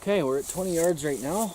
Okay, we're at 20 yards right now.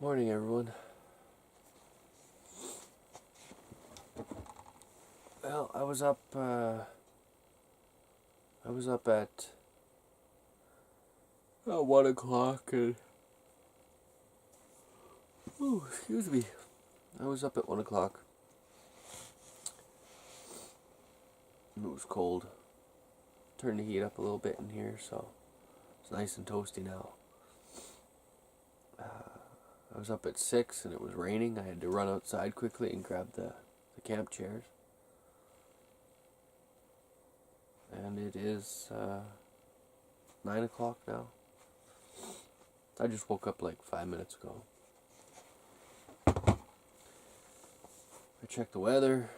Morning, everyone. Well, I was up at 1 o'clock and excuse me. I was up at 1 o'clock. It was cold. Turned the heat up a little bit in here, so it's nice and toasty now. I was up at 6 and it was raining. I had to run outside quickly and grab the camp chairs. And it is 9 o'clock now. I just woke up like 5 minutes ago. I checked the weather.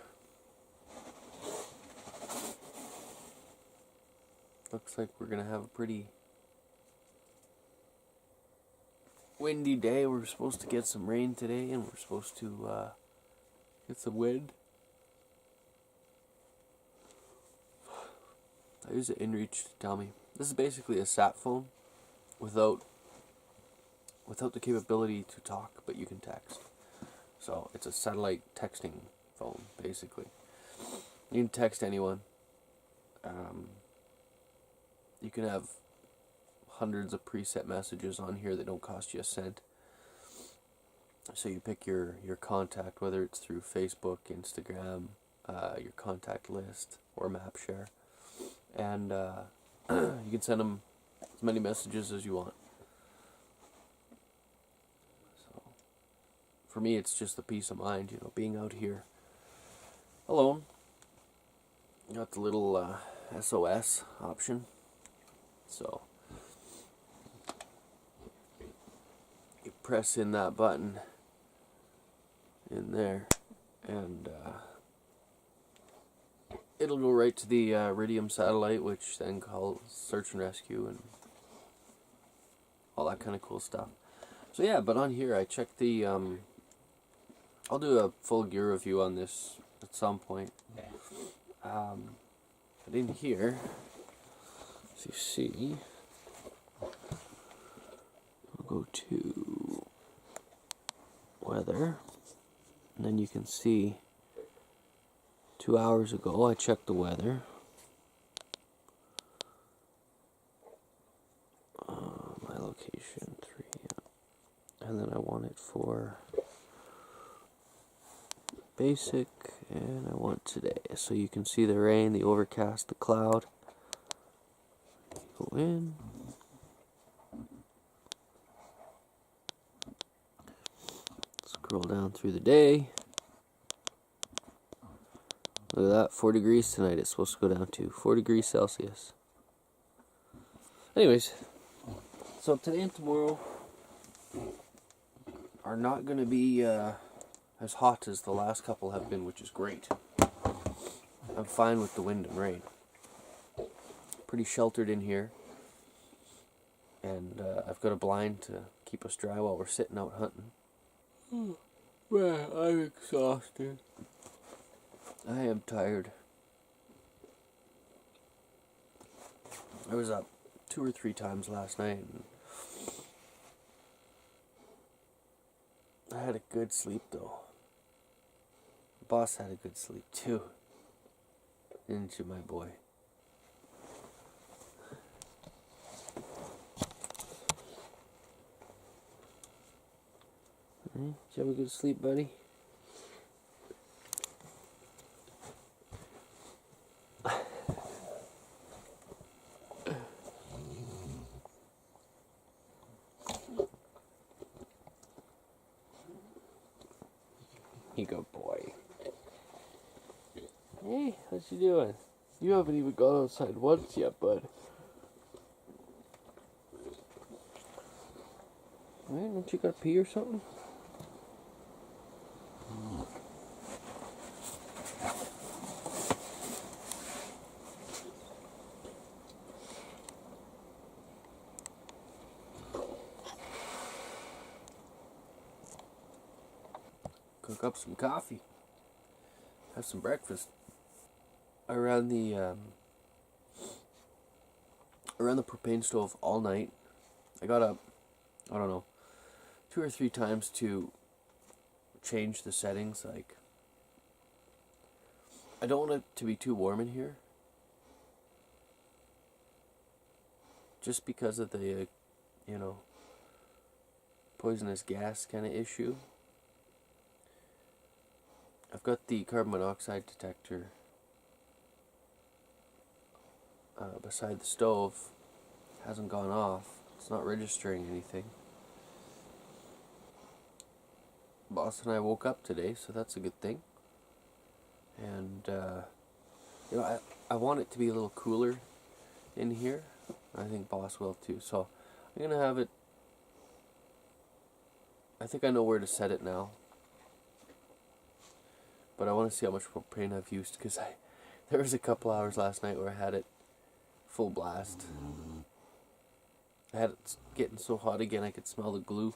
Looks like we're gonna have a pretty windy day. We're supposed to get some rain today, and we're supposed to get some wind. I use the InReach to tell me. This is basically a sat phone without the capability to talk, but you can text. So it's a satellite texting phone, basically. You can text anyone. You can have hundreds of preset messages on here that don't cost you a cent. So you pick your contact, whether it's through Facebook, Instagram, your contact list, or MapShare. And you can send them as many messages as you want. So for me, it's just the peace of mind, being out here alone. You got the little SOS option. So you press in that button in there, and it'll go right to the Iridium satellite, which then calls search and rescue and all that kind of cool stuff. So yeah, but on here I checked the I'll do a full gear review on this at some point. But in here, as you see, I'll go to weather, and then you can see 2 hours ago I checked the weather. My location 3, and then I want it for basic, and I want today. So you can see the rain, the overcast, the cloud. Go in. Scroll down through the day. Look at that, 4 degrees tonight. It's supposed to go down to 4 degrees Celsius. Anyways, so today and tomorrow are not going to be as hot as the last couple have been, which is great. I'm fine with the wind and rain. Pretty sheltered in here. And I've got a blind to keep us dry while we're sitting out hunting. Man, I'm exhausted. I am tired. I was up 2 or 3 times last night, and I had a good sleep though. The boss had a good sleep too. Didn't you, my boy? Did you have a good sleep, buddy? You good boy. Hey, what you doing? You haven't even gone outside once yet, bud. Alright, don't you gotta pee or something? Cook up some coffee. Have some breakfast. I ran the propane stove all night. I got up, I don't know, 2 or 3 times to change the settings. Like, I don't want it to be too warm in here, just because of the poisonous gas kind of issue. I've got the carbon monoxide detector beside the stove. Hasn't gone off. It's not registering anything. Boss and I woke up today, so that's a good thing. And I want it to be a little cooler in here. I think Boss will too. So I'm gonna have it. I think I know where to set it now. But I want to see how much propane I've used, because there was a couple hours last night where I had it full blast. I had it getting so hot again I could smell the glue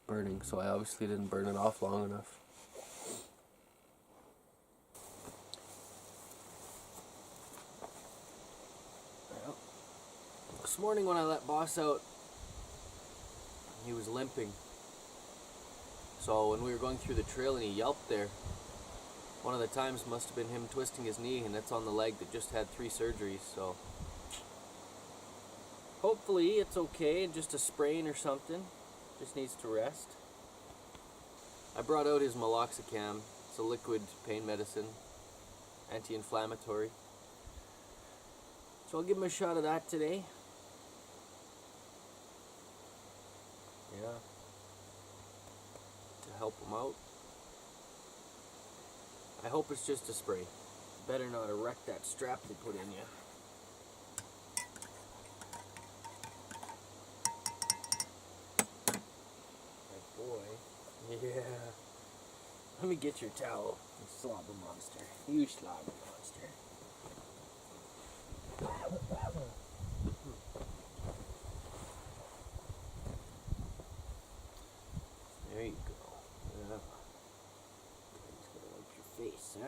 burning, so I obviously didn't burn it off long enough. Well, this morning when I let Boss out, he was limping. So when we were going through the trail and he yelped there, one of the times must have been him twisting his knee, and that's on the leg that just had 3 surgeries, so hopefully it's okay, just a sprain or something, just needs to rest. I brought out his meloxicam. It's a liquid pain medicine, anti-inflammatory, so I'll give him a shot of that today. Yeah, to help him out. I hope it's just a spray. Better not wreck that strap they put in you. Good boy. Yeah. Let me get your towel, you slobber monster. You slobber monster. There you go. Yeah. Face, huh?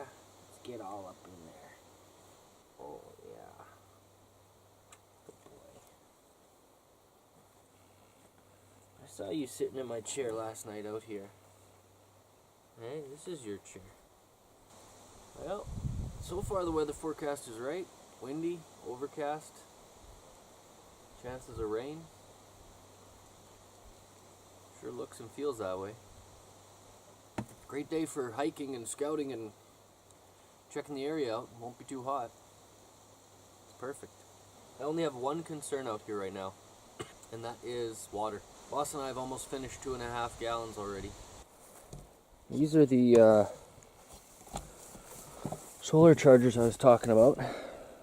Let's get all up in there. Oh yeah. Good boy. I saw you sitting in my chair last night out here. Hey, this is your chair. Well, so far the weather forecast is right. Windy, overcast, chances of rain. Sure looks and feels that way. Great day for hiking and scouting and checking the area out. Won't be too hot. It's perfect. I only have one concern out here right now, and that is water. Boss and I have almost finished 2.5 gallons already. These are the solar chargers I was talking about.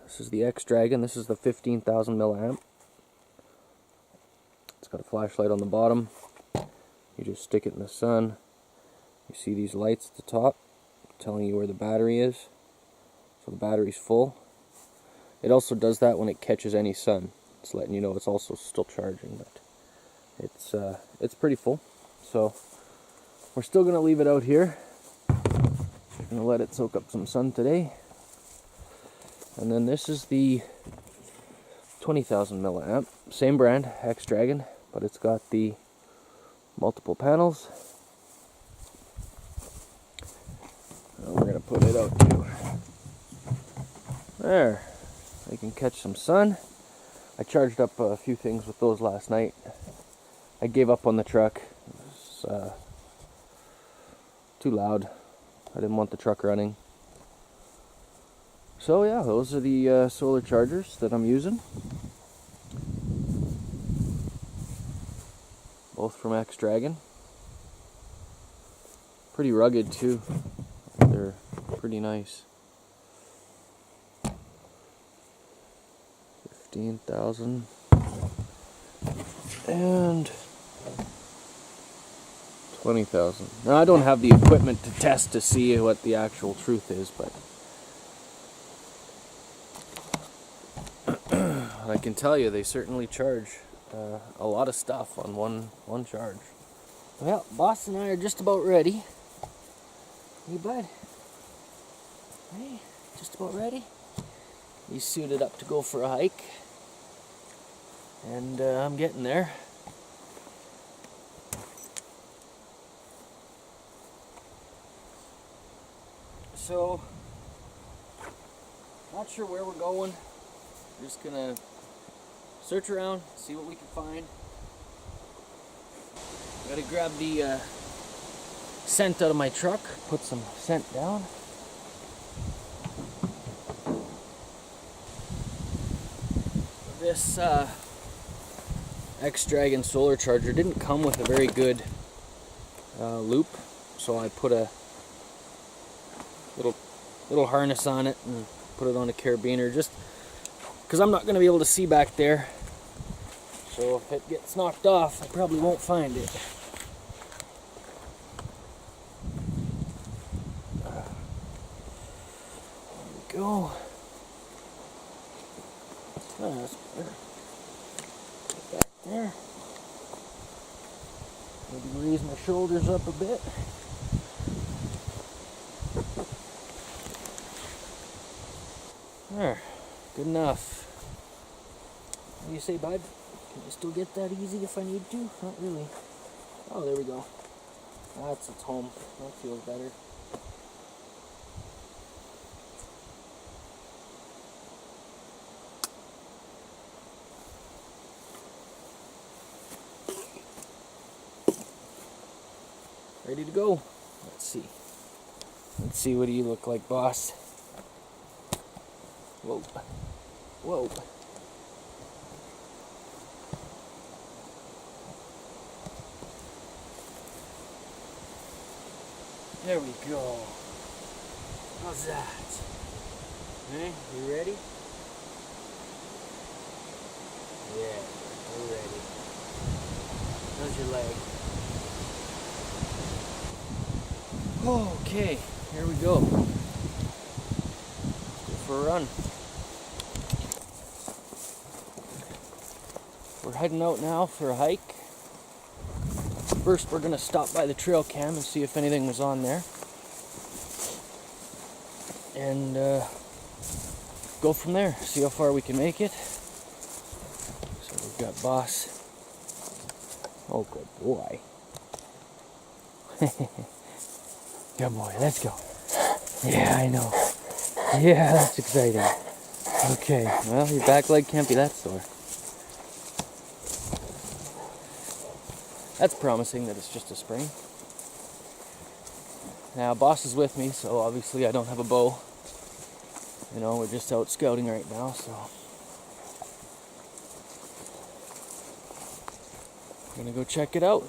This is the X-Dragon. This is the 15,000 milliamp. It's got a flashlight on the bottom. You just stick it in the sun. You see these lights at the top telling you where the battery is. So the battery's full. It also does that when it catches any sun. It's letting you know it's also still charging, but it's pretty full. So we're still going to leave it out here. We're going to let it soak up some sun today. And then this is the 20,000 milliamp. Same brand, X-Dragon, but it's got the multiple panels. We're going to put it out too. There. They can catch some sun. I charged up a few things with those last night. I gave up on the truck. It was too loud. I didn't want the truck running. So yeah, those are the solar chargers that I'm using. Both from X-Dragon. Pretty rugged too. They're pretty nice. 15,000 and 20,000. Now I don't have the equipment to test to see what the actual truth is, but I can tell you they certainly charge a lot of stuff on one charge. Well, Boss and I are just about ready. Hey, bud. Hey, just about ready. He's suited up to go for a hike, and I'm getting there. So, not sure where we're going. We're just gonna search around, see what we can find. Gotta grab the scent out of my truck, put some scent down. This X-Dragon solar charger didn't come with a very good loop, so I put a little harness on it and put it on a carabiner just because I'm not going to be able to see back there. So if it gets knocked off, I probably won't find it. There we go. Oh, that's better. Get back there. Maybe raise my shoulders up a bit. There, good enough. What do you say, bud? Can I still get that easy if I need to? Not really. Oh, there we go. That's its home. That feels better. Ready to go. Let's see. Let's see, what do you look like, boss? Whoa. Whoa. There we go. How's that? Hey, you ready? Yeah, we're ready. How's your leg? Okay, here we go. Let's go for a run. We're heading out now for a hike. First, we're going to stop by the trail cam and see if anything was on there. And go from there, see how far we can make it. So we've got Boss. Oh, good boy. Good boy, let's go. Yeah, I know. Yeah, that's exciting. Okay, well, your back leg can't be that sore. That's promising that it's just a sprain. Now, Boss is with me, so obviously I don't have a bow. You know, we're just out scouting right now, so we're gonna go check it out.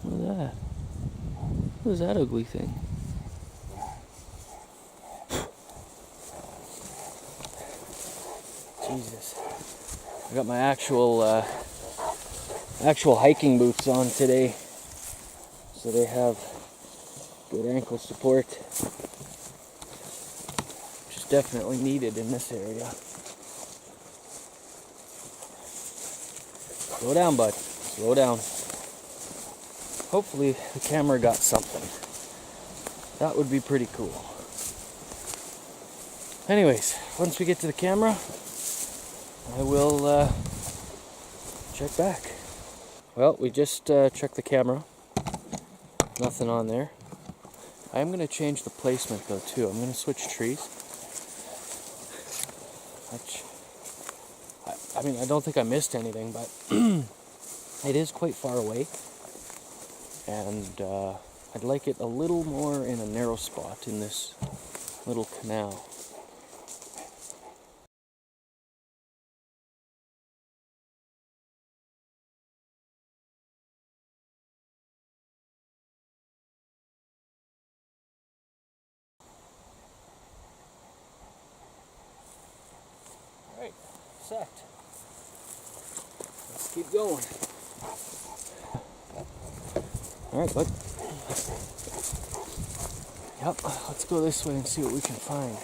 Look at that. What is that ugly thing? Jesus. I got my actual hiking boots on today, so they have good ankle support, which is definitely needed in this area. Slow down, bud. Slow down. Hopefully the camera got something. That would be pretty cool. Anyways, once we get to the camera, I will check back. Well, we just checked the camera. Nothing on there. I am going to change the placement though too. I'm going to switch trees. I mean, I don't think I missed anything, but it is quite far away. And I'd like it a little more in a narrow spot in this little canal. set. Let's keep going. Alright, bud. Yep, let's go this way and see what we can find.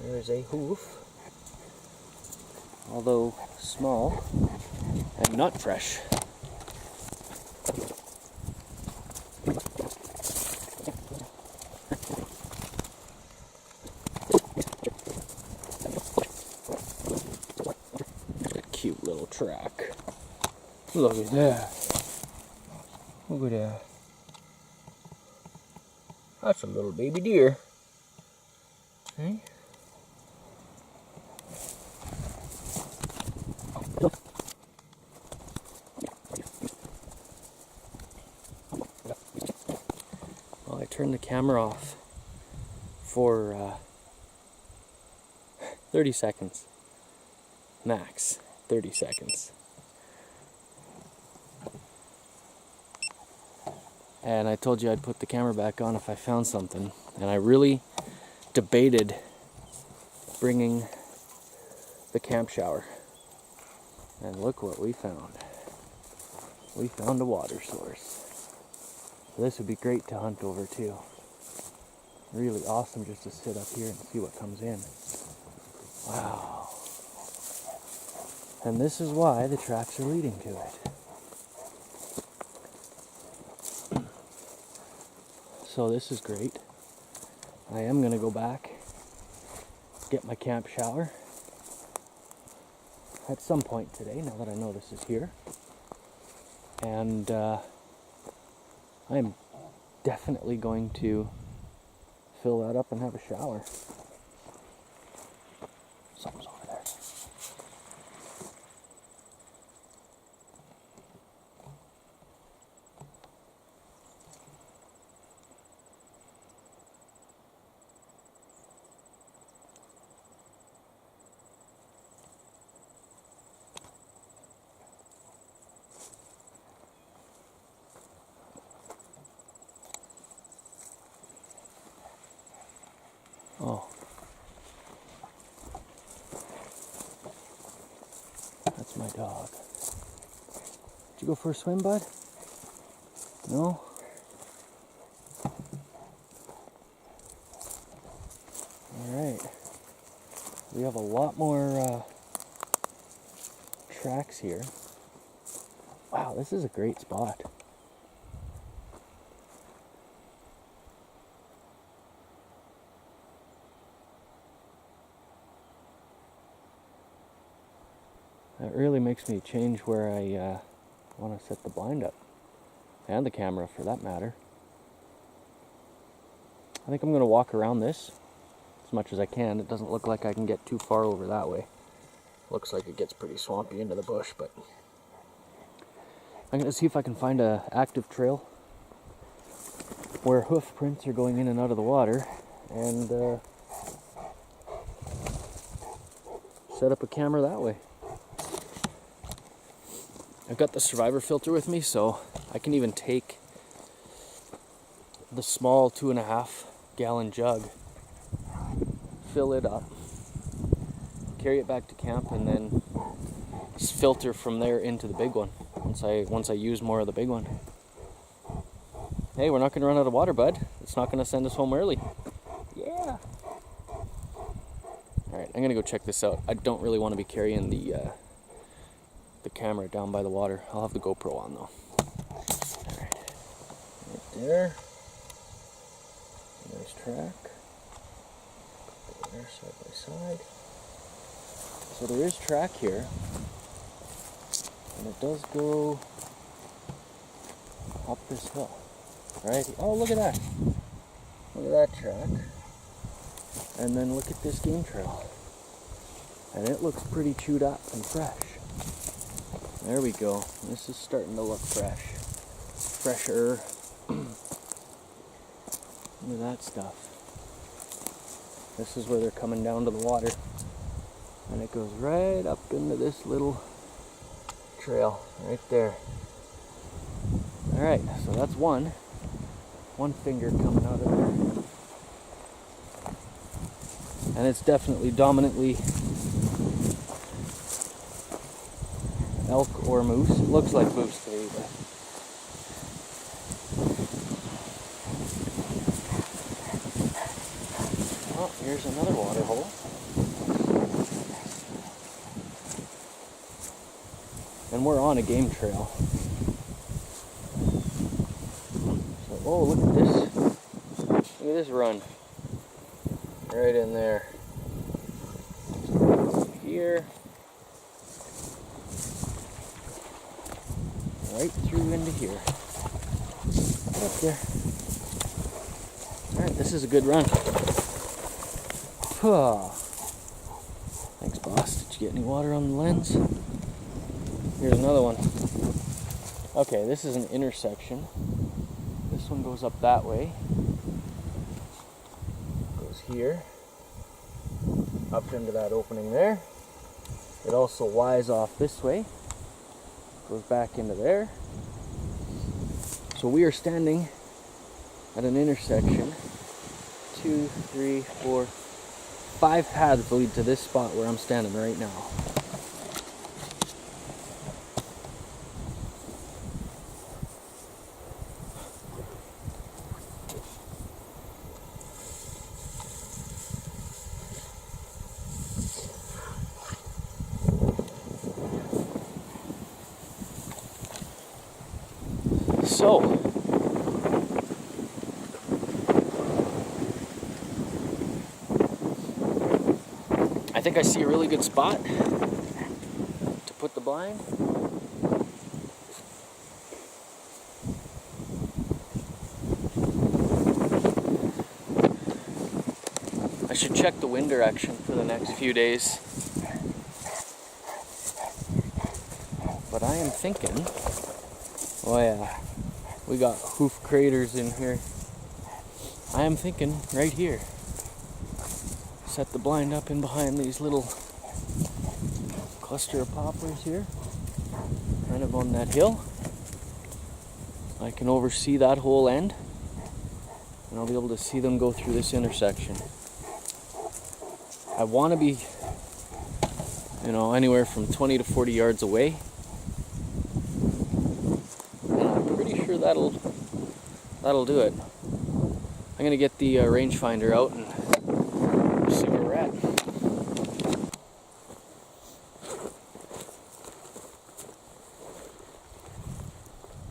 There's a hoof, although small and not fresh. Cute little track. Look at that. Look at that. That's a little baby deer. Hey? Well, I turned the camera off for 30 seconds. Max 30 seconds. And I told you I'd put the camera back on if I found something. And I really debated bringing the camp shower. And look what we found. We found a water source. So this would be great to hunt over too. Really awesome just to sit up here and see what comes in. Wow. And this is why the tracks are leading to it. So this is great. I am going to go back, get my camp shower at some point today, now that I know this is here. And I'm definitely going to fill that up and have a shower. Something's over there. Oh. That's my dog. Did you go for a swim, bud? No? Alright. We have a lot more tracks here. Wow, this is a great spot. That really makes me change where I want to set the blind up. And the camera, for that matter. I think I'm going to walk around this as much as I can. It doesn't look like I can get too far over that way. Looks like it gets pretty swampy into the bush, but I'm going to see if I can find an active trail where hoof prints are going in and out of the water, and set up a camera that way. I've got the Survivor filter with me, so I can even take the small 2.5 gallon jug, fill it up, carry it back to camp, and then just filter from there into the big one once I use more of the big one. Hey, we're not going to run out of water, bud. It's not going to send us home early. Yeah. Alright, I'm going to go check this out. I don't really want to be carrying the camera down by the water. I'll have the GoPro on though. Alright. Right there. Nice track. There, side by side. So there is track here. And it does go up this hill. Right? Oh, look at that. Look at that track. And then look at this game trail. And it looks pretty chewed up and fresh. There we go. This is starting to look fresh. Fresher. Look at that stuff. This is where they're coming down to the water. And it goes right up into this little trail right there. Alright, so that's one finger coming out of there. And it's definitely dominantly elk or moose. It looks like moose to me, but oh, here's another water hole. And we're on a game trail. So, oh, look at this. Look at this run. Right in there. Here. Right through into here. Up there. Alright, this is a good run. Thanks, boss. Did you get any water on the lens? Here's another one. Okay, this is an intersection. This one goes up that way. Goes here. Up into that opening there. It also Y's off this way. Goes back into there. So we are standing at an intersection. 2, 3, 4, 5 paths lead to this spot where I'm standing right now. So, I think I see a really good spot to put the blind. I should check the wind direction for the next few days. But I am thinking, oh yeah, we got hoof craters in here. I am thinking right here. Set the blind up in behind these little cluster of poplars here, kind of on that hill. I can oversee that whole end, and I'll be able to see them go through this intersection. I want to be, anywhere from 20 to 40 yards away. And I'm pretty sure that'll do it. I'm gonna get the rangefinder out and see where we're at.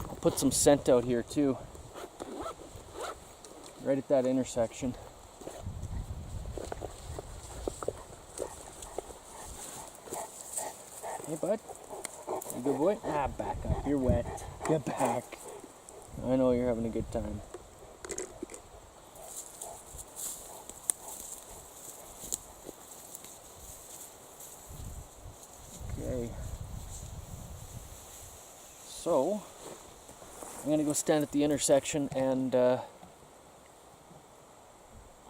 I'll put some scent out here too, right at that intersection. Hey bud, you good boy? Ah, back up, you're wet. Get back. I know you're having a good time. Okay. So, I'm going to go stand at the intersection and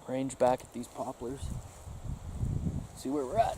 range back at these poplars. See where we're at.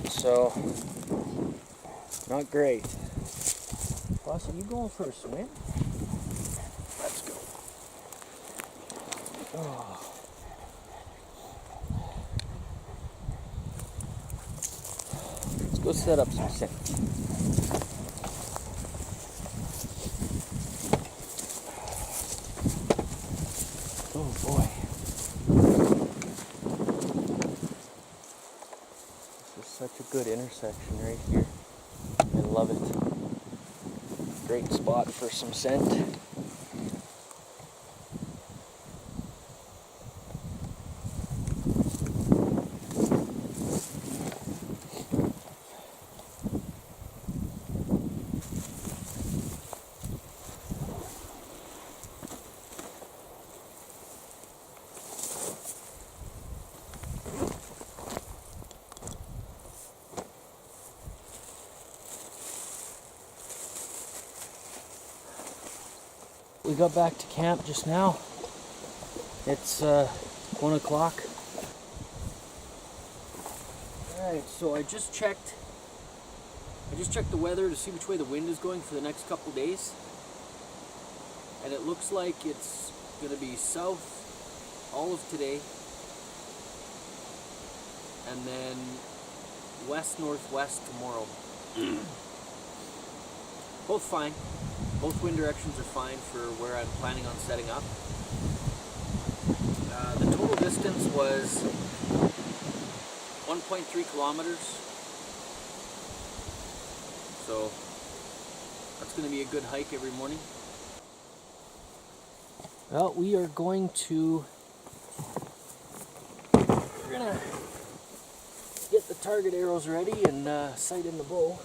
So, not great. Boss, are you going for a swim? Let's go. Oh. Let's go set up some scent. Oh boy. Such a good intersection right here. I love it. Great spot for some scent. We got back to camp just now. It's 1 o'clock. Alright, so I just checked the weather to see which way the wind is going for the next couple days. And it looks like it's going to be south all of today. And then west-northwest tomorrow. Both fine. Both wind directions are fine for where I'm planning on setting up. The total distance was 1.3 kilometers. So that's going to be a good hike every morning. Well, we're gonna get the target arrows ready and sight in the bow.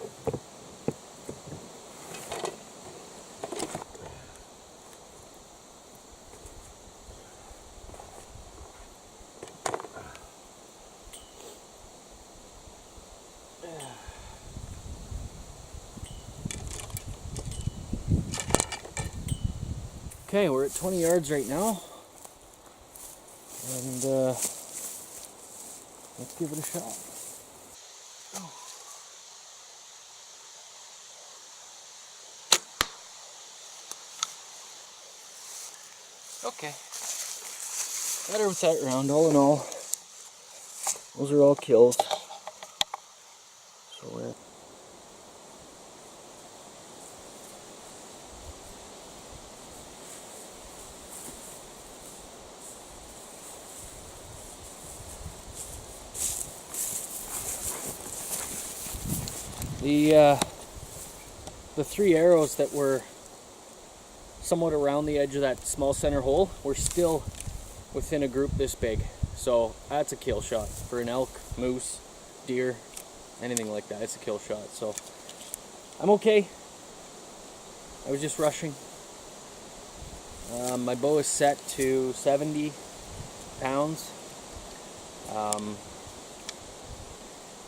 Okay, we're at 20 yards right now, and let's give it a shot. Okay, better with that round. All in all, those are all kills. So we're the 3 arrows that were somewhat around the edge of that small center hole were still within a group this big. So that's a kill shot for an elk, moose, deer, anything like that. It's a kill shot. So I'm okay. I was just rushing. My bow is set to 70 pounds.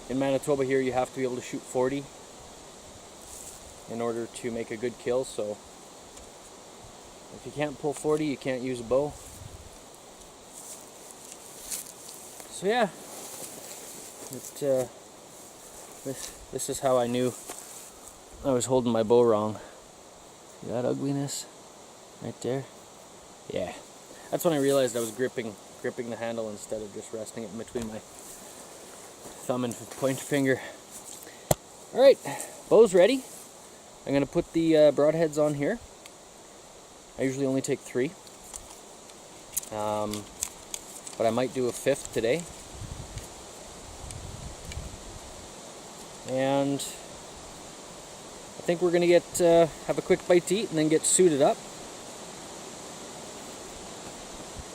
In Manitoba here, you have to be able to shoot 40 in order to make a good kill. So if you can't pull 40, you can't use a bow. So yeah, this is how I knew I was holding my bow wrong. See that ugliness right there? Yeah, that's when I realized I was gripping the handle instead of just resting it in between my thumb and pointer finger. All right, bow's ready. I'm gonna put the broadheads on here. I usually only take 3, but I might do a 5th today. And I think we're gonna have a quick bite to eat and then get suited up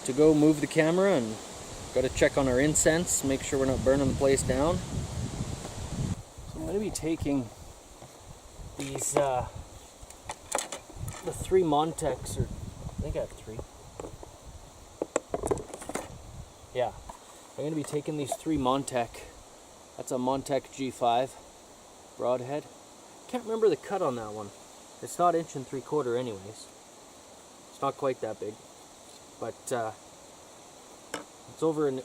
to go move the camera, and got to check on our incense, make sure we're not burning the place down. So I'm gonna be taking these the 3 Montecs, or I think I have 3. Yeah, I'm going to be taking these 3 Montec. That's a Montec G5 broadhead. Can't remember the cut on that one. It's not 1 3/4 anyways. It's not quite that big, but it's over an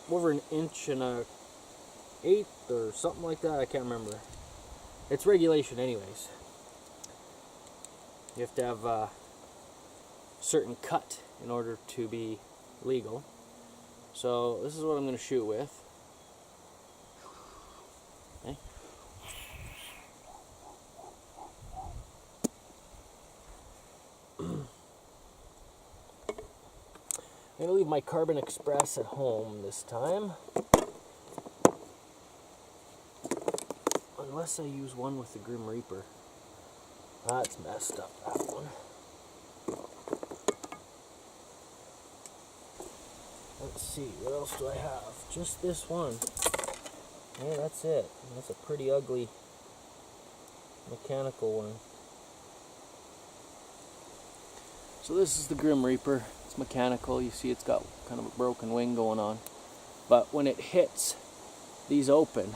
1/8 or something like that. I can't remember. It's regulation anyways. You have to have a certain cut in order to be legal. So this is what I'm going to shoot with. Okay. I'm going to leave my Carbon Express at home this time. Unless I use one with the Grim Reaper. That's messed up, that one. Let's see, what else do I have? Just this one. Yeah, that's it. That's a pretty ugly mechanical one. So this is the Grim Reaper. It's mechanical. You see it's got kind of a broken wing going on. But when it hits, these open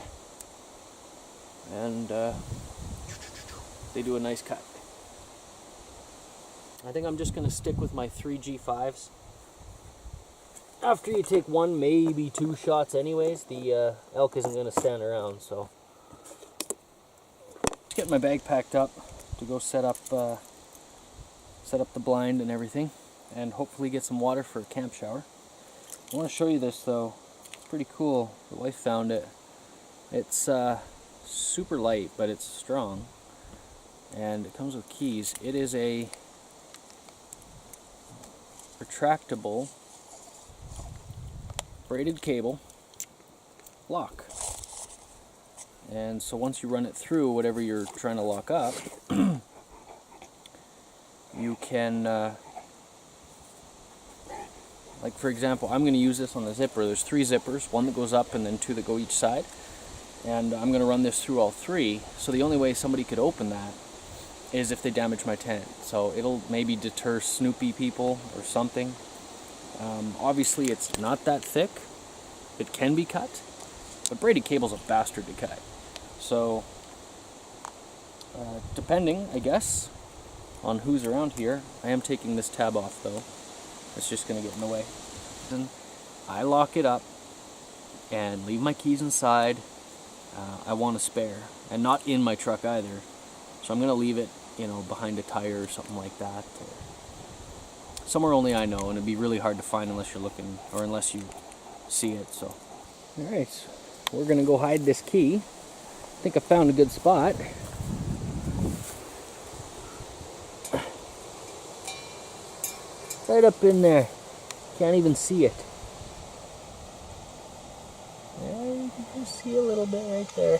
and they do a nice cut. I think I'm just going to stick with my 3 G5s. After you take one, maybe 2 shots anyways, the elk isn't going to stand around, so. Just getting my bag packed up to go set up the blind and everything, and hopefully get some water for a camp shower. I want to show you this though. It's pretty cool. The wife found it. It's super light, but it's strong, and it comes with keys. It is a retractable braided cable lock, and so once you run it through whatever you're trying to lock up, you can like for example, I'm going to use this on the zipper. There's 3 zippers, one that goes up and then 2 that go each side, and I'm going to run this through all 3. So the only way somebody could open that is if they damage my tent. So it'll maybe deter snoopy people or something. Obviously it's not that thick. It can be cut, but braided cable's a bastard to cut. So depending, I guess, on who's around here, I am taking this tab off though. It's just going to get in the way. Then I lock it up and leave my keys inside. I want a spare, and not in my truck either. So I'm going to leave it, you know, behind a tire or something like that, or somewhere only I know, and it'd be really hard to find unless you're looking, or unless you see it. So, all right, so we're going to go hide this key. I think I found a good spot. Right up in there. Can't even see it. Yeah, you can just see a little bit right there.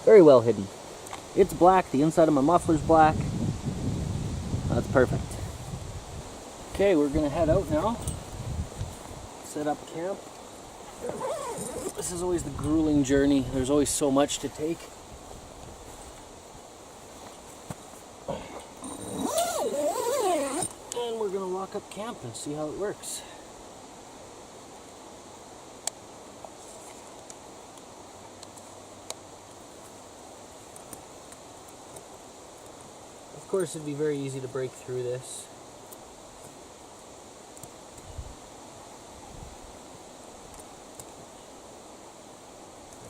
Very well hidden. It's black. The inside of my muffler's black. That's perfect. Okay, we're gonna head out now. Set up camp. This is always the grueling journey. There's always so much to take. And we're gonna lock up camp and see how it works. Of course, it'd be very easy to break through this.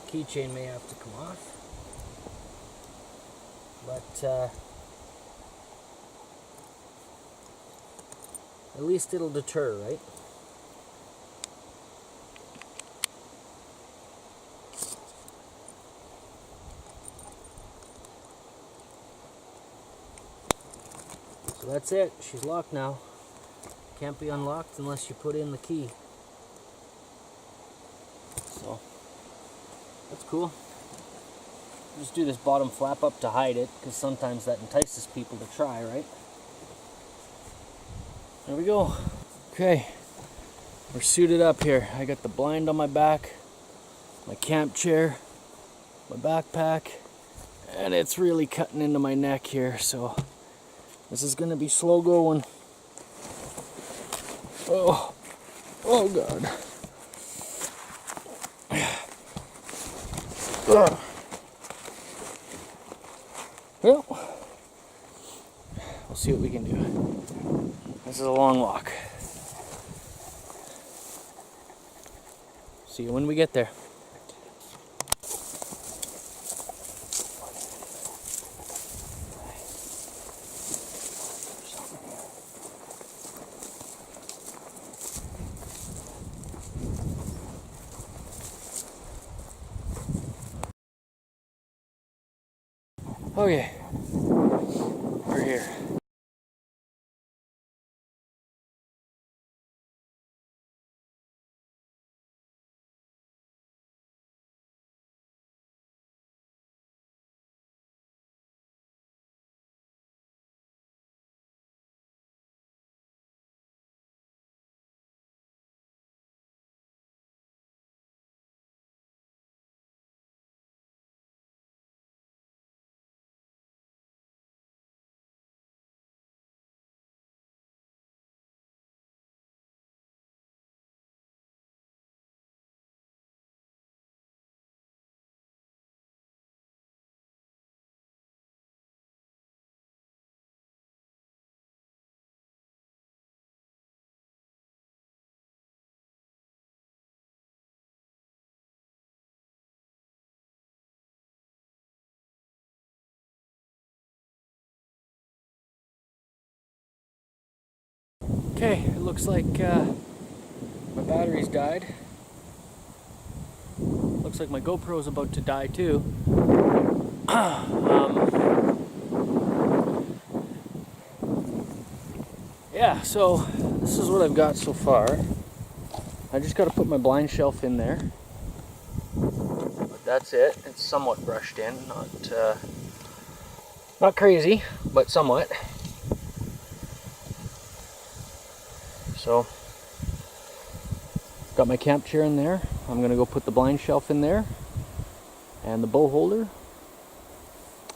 The keychain may have to come off, but at least it'll deter, right? So that's it. She's locked now. Can't be unlocked unless you put in the key. So that's cool. Just do this bottom flap up to hide it, because sometimes that entices people to try, right? There we go. Okay, we're suited up here. I got the blind on my back, my camp chair, my backpack, and it's really cutting into my neck here, so this is gonna be slow going. Oh God. Well, we'll see what we can do. This is a long walk. See you when we get there. Okay, we're here. Okay, it looks like my battery's died. Looks like my GoPro's about to die too. Yeah, so this is what I've got so far. I just got to put my blind shelf in there. But that's it. It's somewhat brushed in, not crazy, but somewhat. So, got my camp chair in there. I'm gonna go put the blind shelf in there and the bow holder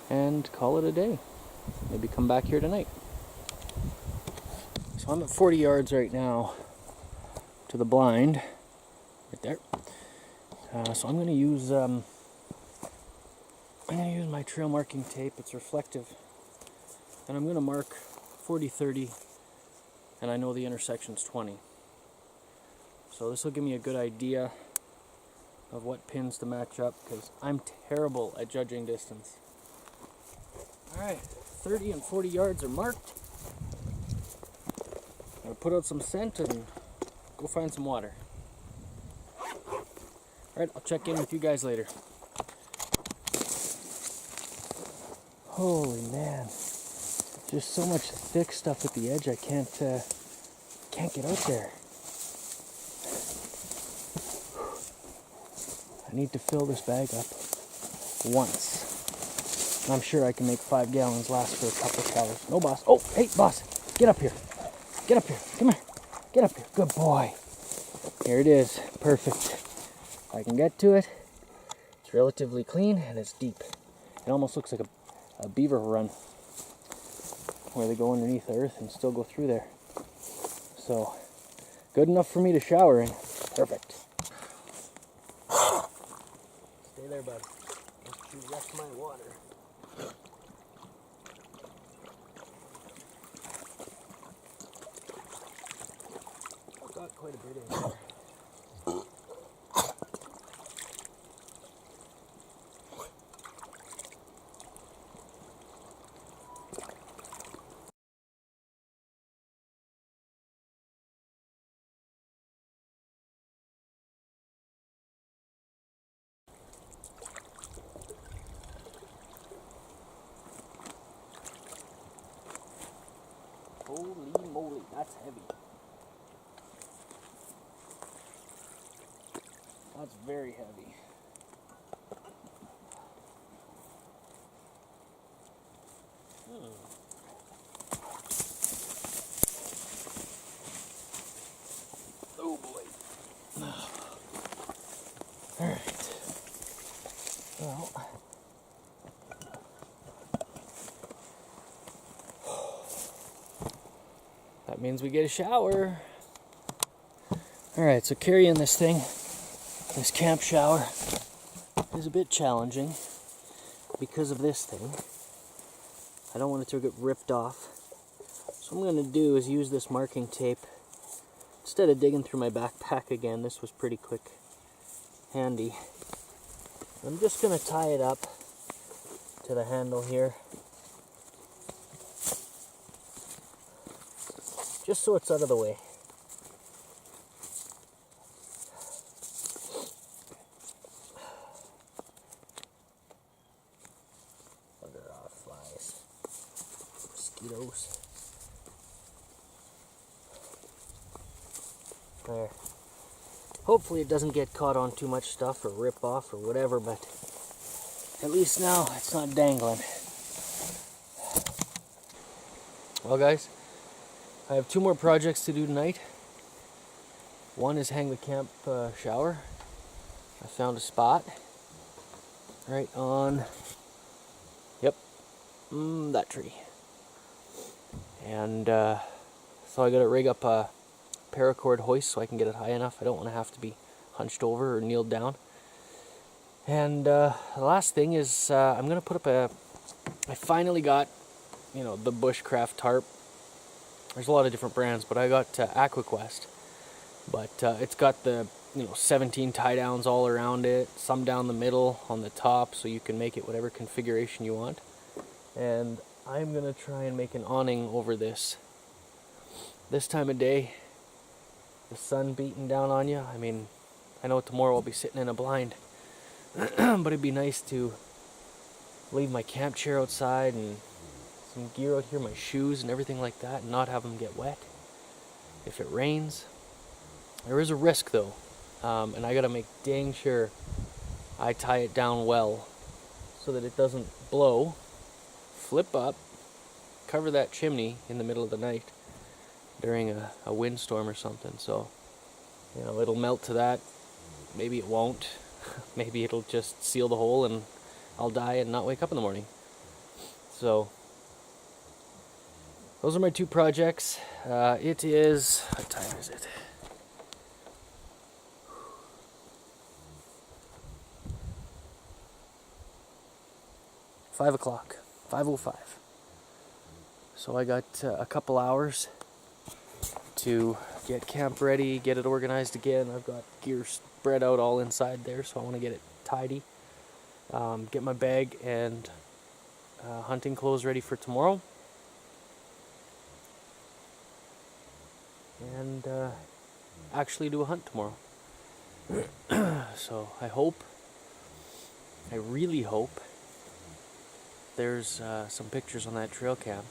and call it a day. Maybe come back here tonight. So I'm at 40 yards right now to the blind, right there. So I'm gonna use my trail marking tape. It's reflective, and I'm gonna mark 40, 30, and I know the intersection's 20. So this will give me a good idea of what pins to match up, because I'm terrible at judging distance. Alright, 30 and 40 yards are marked. I'll put out some scent and go find some water. Alright, I'll check in with you guys later. Holy man. Just so much thick stuff at the edge, I can't get out there. I need to fill this bag up once. And I'm sure I can make 5 gallons last for a couple of showers. No, boss. Oh, hey, boss. Get up here. Get up here. Come here. Get up here. Good boy. Here it is. Perfect. I can get to it. It's relatively clean and it's deep. It almost looks like a beaver run where they go underneath the earth and still go through there. So, good enough for me to shower in. Perfect. Stay there, bud. Just to wreck my water. I've got quite a bit in there. Holy moly, that's heavy. That's very heavy. Oh boy. Alright. Well. That means we get a shower. Alright, so carrying this thing, this camp shower, is a bit challenging because of this thing. I don't want it to get ripped off. So what I'm going to do is use this marking tape. Instead of digging through my backpack again, this was pretty quick, handy. I'm just going to tie it up to the handle here. Just so it's out of the way. Bugger off, flies. Mosquitoes. There. Hopefully it doesn't get caught on too much stuff or rip off or whatever, but at least now it's not dangling. Well guys, I have 2 more projects to do tonight. One is hang the camp shower. I found a spot right on, yep, that tree. And so I got to rig up a paracord hoist so I can get it high enough. I don't want to have to be hunched over or kneeled down. And the last thing is I'm going to put up I finally got, the bushcraft tarp. There's a lot of different brands, but I got AquaQuest. But it's got the 17 tie downs all around it, some down the middle on the top, so you can make it whatever configuration you want. And I'm gonna try and make an awning over this. this time of day, the sun beating down on you. I mean, I know tomorrow I'll be sitting in a blind, but it'd be nice to leave my camp chair outside and some gear out here, my shoes and everything like that, and not have them get wet if it rains. There is a risk though, and I gotta make dang sure I tie it down well so that it doesn't blow, flip up, cover that chimney in the middle of the night during a windstorm or something. So, you know, it'll melt to that. Maybe it won't. Maybe it'll just seal the hole and I'll die and not wake up in the morning. So, those are my two projects. It is, what time is it? $5 o'clock, 5:05. So I got a couple hours to get camp ready, get it organized again. I've got gear spread out all inside there, so I want to get it tidy. Get my bag and hunting clothes ready for tomorrow. And actually do a hunt tomorrow. So I really hope there's some pictures on that trail cam.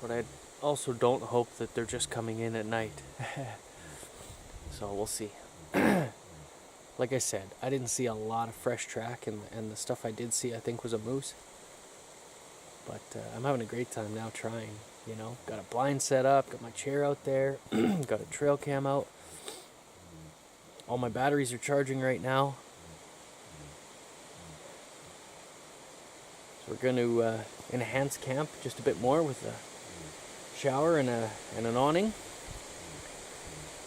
But I also don't hope that they're just coming in at night. So we'll see. Like I said, I didn't see a lot of fresh track, and the stuff I did see I think was a moose. But I'm having a great time now trying, you know. Got a blind set up, got my chair out there, got a trail cam out. All my batteries are charging right now. So we're going to enhance camp just a bit more with a shower and an awning.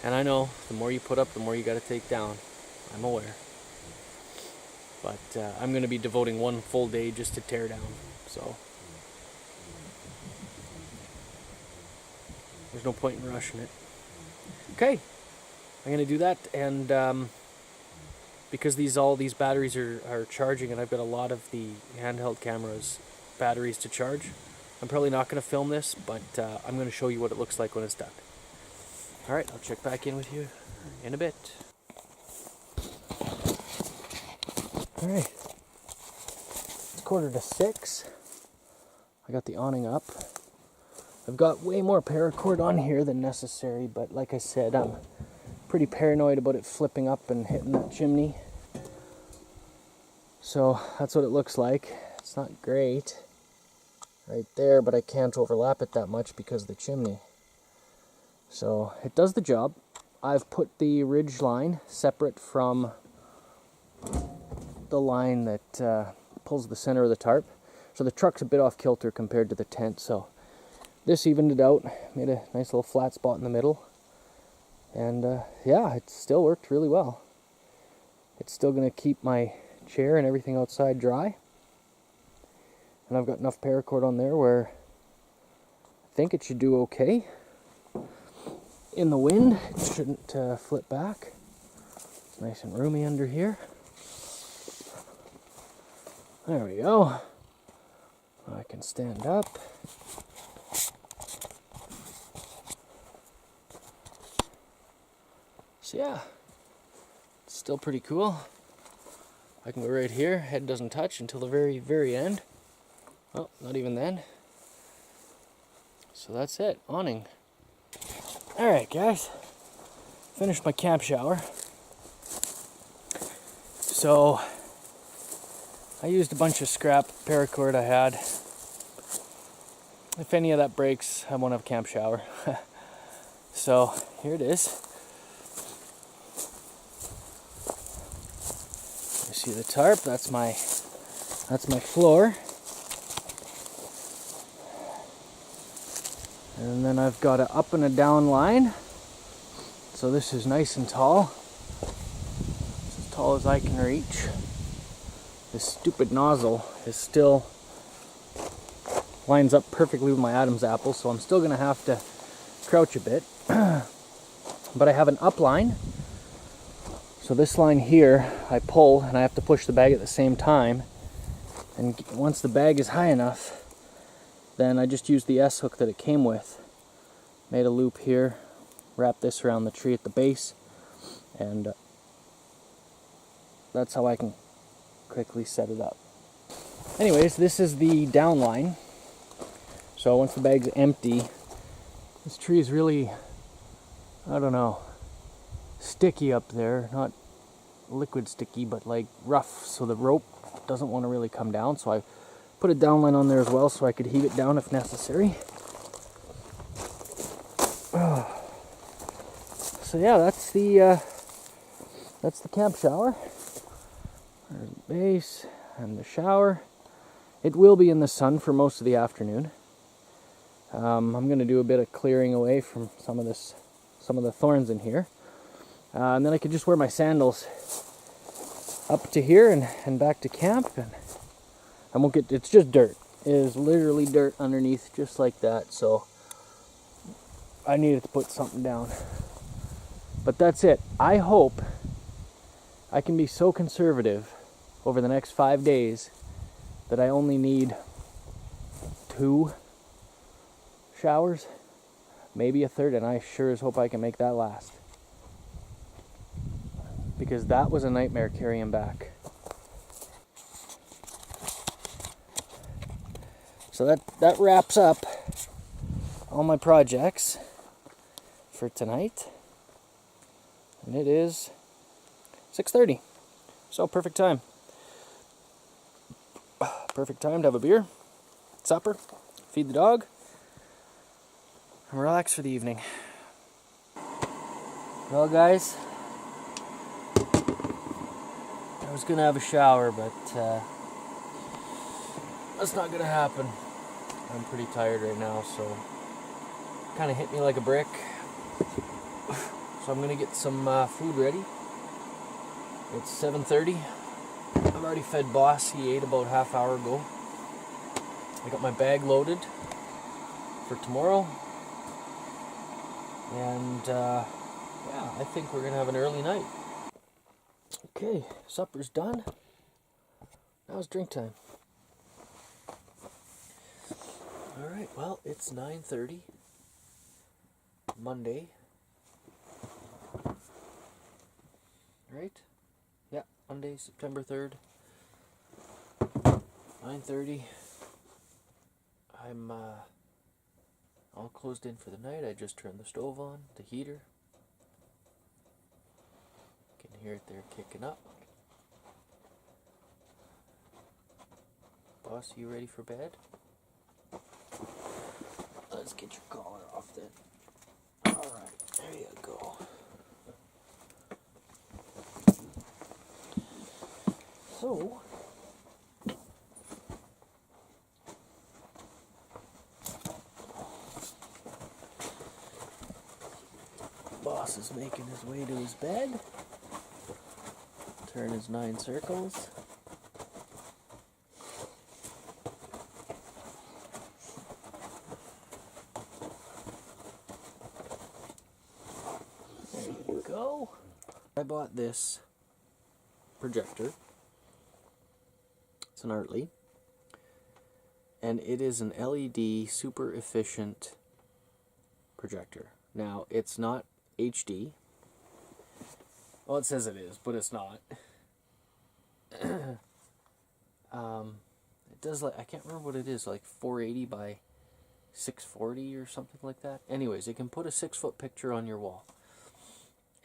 And I know the more you put up, the more you got to take down. I'm aware. But I'm going to be devoting one full day just to tear down. So there's no point in rushing it. Okay, I'm going to do that. And because all these batteries are charging, and I've got a lot of the handheld camera's batteries to charge, I'm probably not going to film this, but I'm going to show you what it looks like when it's done. Alright, I'll check back in with you in a bit. Alright, it's 5:45. I got the awning up. I've got way more paracord on here than necessary, but like I said, I'm pretty paranoid about it flipping up and hitting that chimney. So that's what it looks like. It's not great right there, but I can't overlap it that much because of the chimney. So it does the job. I've put the ridge line separate from the line that pulls the center of the tarp. So the truck's a bit off kilter compared to the tent. So this evened it out, made a nice little flat spot in the middle. And yeah, it still worked really well. It's still going to keep my chair and everything outside dry. And I've got enough paracord on there where I think it should do okay. In the wind, it shouldn't flip back. It's nice and roomy under here. There we go. I can stand up. So yeah, it's still pretty cool. I can go right here, head doesn't touch until the very, very end. Oh, not even then. So that's it, awning. Alright guys, finished my camp shower. So, I used a bunch of scrap paracord I had. If any of that breaks, I won't have a camp shower. So, here it is. You see the tarp, that's my floor. And then I've got an up and a down line. So this is nice and tall. It's as tall as I can reach. This stupid nozzle is still lines up perfectly with my Adam's apple, so I'm still gonna have to crouch a bit. But I have an up line. So this line here, I pull and I have to push the bag at the same time. And once the bag is high enough, then I just use the S hook that it came with Made a loop here, wrapped this around the tree at the base, and that's how I can quickly set it up. Anyways, this is the down line. So once the bag's empty, this tree is really, I don't know, sticky up there. Not liquid sticky, but like rough, so the rope doesn't want to really come down. So I put a down line on there as well so I could heave it down if necessary. So yeah, that's the camp shower. There's the base and the shower. It will be in the sun for most of the afternoon. I'm going to do a bit of clearing away from some of the thorns in here, and then I could just wear my sandals up to here and back to camp, and I won't get. It's just dirt. It is literally dirt underneath, just like that. So I needed to put something down. But that's it. I hope I can be so conservative over the next 5 days that I only need 2 showers, maybe a third, and I sure as hope I can make that last. Because that was a nightmare carrying back. So that wraps up all my projects for tonight. And it is 6:30. So perfect time. Perfect time to have a beer, supper, feed the dog, and relax for the evening. Well, guys, I was gonna have a shower, but that's not gonna happen. I'm pretty tired right now, so kind of hit me like a brick. So I'm gonna get some food ready. It's 7:30. I've already fed Boss. He ate about half hour ago. I got my bag loaded for tomorrow. And yeah, I think we're gonna have an early night. Okay, supper's done. Now it's drink time. Alright, well, it's 9:30. Monday. Right? Yeah, Monday, September 3rd. 9:30. I'm all closed in for the night. I just turned the stove on, the heater. Can hear it there kicking up. Boss, you ready for bed? Let's get your collar off then. Alright, there you go. So, Boss is making his way to his bed. Turn his 9 circles. There you go. I bought this projector. It's an Archery, and it is an LED super efficient projector. Now, it's not HD. Well, it says it is, but it's not. It does, like, I can't remember what it is, like 480 by 640 or something like that. Anyways, it can put a 6-foot picture on your wall,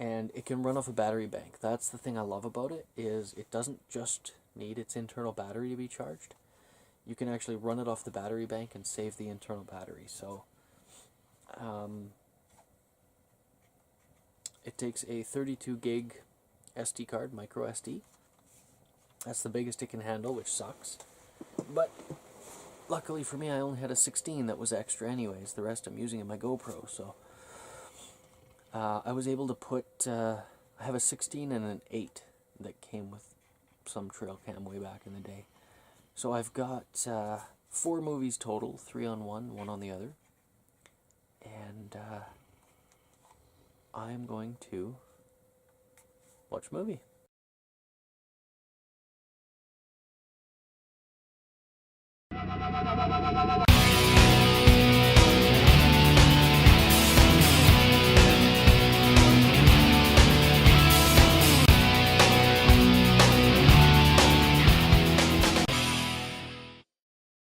and it can run off a battery bank. That's the thing I love about it, is it doesn't just need its internal battery to be charged. You can actually run it off the battery bank and save the internal battery. So it takes a 32 gig SD card, micro SD. That's the biggest it can handle, which sucks. But luckily for me, I only had a 16 that was extra anyways. The rest I'm using in my GoPro. So I was able to put, I have a 16 and an 8 that came with some trail cam way back in the day. So I've got 4 movies total, 3 on one, 1 on the other. And I'm going to watch a movie.